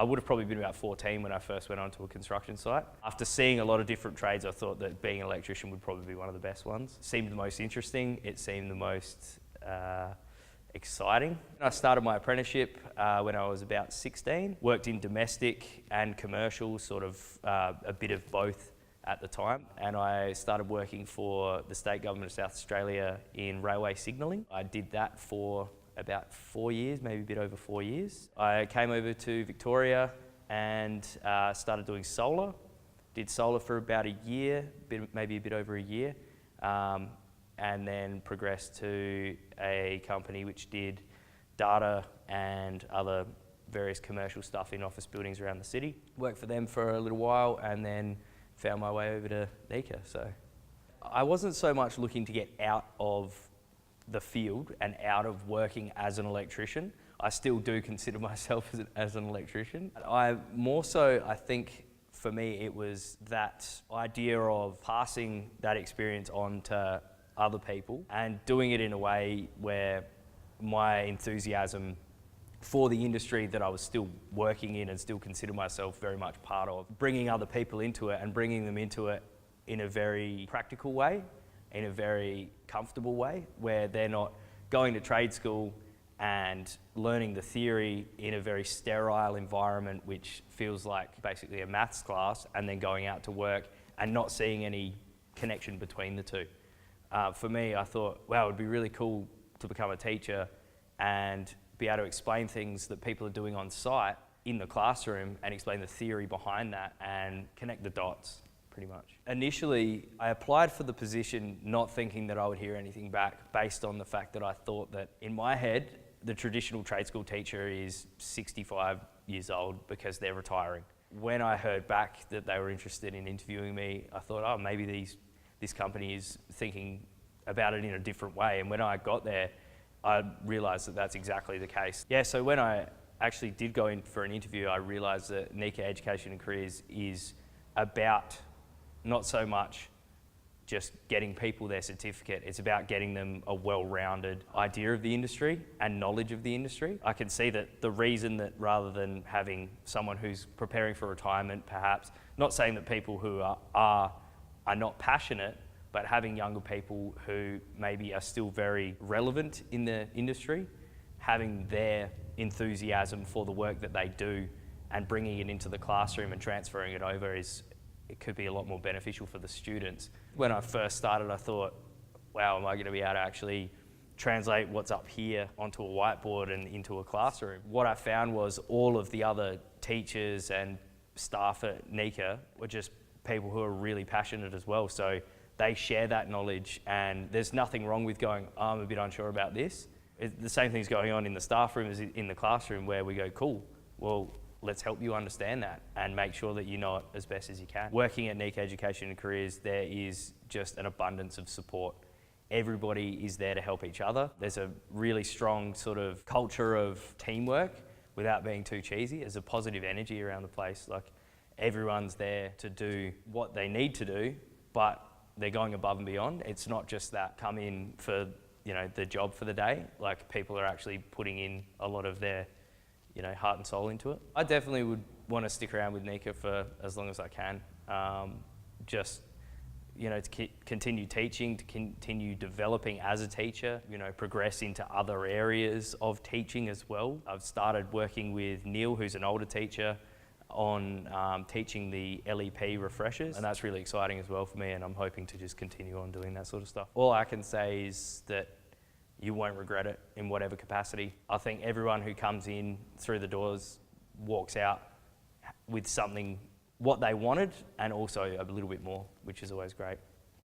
I would have probably been about 14 when I first went onto a construction site. After seeing a lot of different trades, I thought that being an electrician would probably be one of the best ones. It seemed the most interesting, it seemed the most exciting. I started my apprenticeship when I was about 16, worked in domestic and commercial, sort of a bit of both at the time, and I started working for the state government of South Australia in railway signalling. I did that for about 4 years, maybe a bit over 4 years. I came over to Victoria and started doing solar. Did solar for about a year, maybe a bit over a year, and then progressed to a company which did data and other various commercial stuff in office buildings around the city. Worked for them for a little while and then found my way over to NECA. So I wasn't so much looking to get out of the field and out of working as an electrician. I still do consider myself as an electrician. I think for me it was that idea of passing that experience on to other people and doing it in a way where my enthusiasm for the industry that I was still working in and still consider myself very much part of, bringing other people into it and bringing them into it in a very practical way, in a very comfortable way, where they're not going to trade school and learning the theory in a very sterile environment which feels like basically a maths class, and then going out to work and not seeing any connection between the two. For me, I thought, wow, it would be really cool to become a teacher and be able to explain things that people are doing on site in the classroom and explain the theory behind that and connect the dots, pretty much. Initially, I applied for the position not thinking that I would hear anything back, based on the fact that I thought that in my head, the traditional trade school teacher is 65 years old because they're retiring. When I heard back that they were interested in interviewing me, I thought, oh, maybe this company is thinking about it in a different way. And when I got there, I realised that that's exactly the case. Yeah, so when I actually did go in for an interview, I realised that NECA Education Careers is about not so much just getting people their certificate, it's about getting them a well-rounded idea of the industry and knowledge of the industry. I can see that the reason that rather than having someone who's preparing for retirement, perhaps, not saying that people who are not passionate, but having younger people who maybe are still very relevant in the industry, having their enthusiasm for the work that they do and bringing it into the classroom and transferring it over it could be a lot more beneficial for the students. When I first started, I thought, wow, am I going to be able to actually translate what's up here onto a whiteboard and into a classroom? What I found was all of the other teachers and staff at NECA were just people who are really passionate as well. So they share that knowledge, and there's nothing wrong with going, oh, I'm a bit unsure about this. The same thing's going on in the staff room as in the classroom, where we go, cool, well, let's help you understand that and make sure that you know it as best as you can. Working at NECA Education Careers, there is just an abundance of support. Everybody is there to help each other. There's a really strong sort of culture of teamwork without being too cheesy. There's a positive energy around the place. Like, everyone's there to do what they need to do, but they're going above and beyond. It's not just that come in for, the job for the day. Like, people are actually putting in a lot of their, heart and soul into it. I definitely would want to stick around with NECA for as long as I can. To continue teaching, to continue developing as a teacher, progress into other areas of teaching as well. I've started working with Neil, who's an older teacher, on teaching the LEP refreshers, and that's really exciting as well for me, and I'm hoping to just continue on doing that sort of stuff. All I can say is that you won't regret it in whatever capacity. I think everyone who comes in through the doors walks out with something, what they wanted, and also a little bit more, which is always great.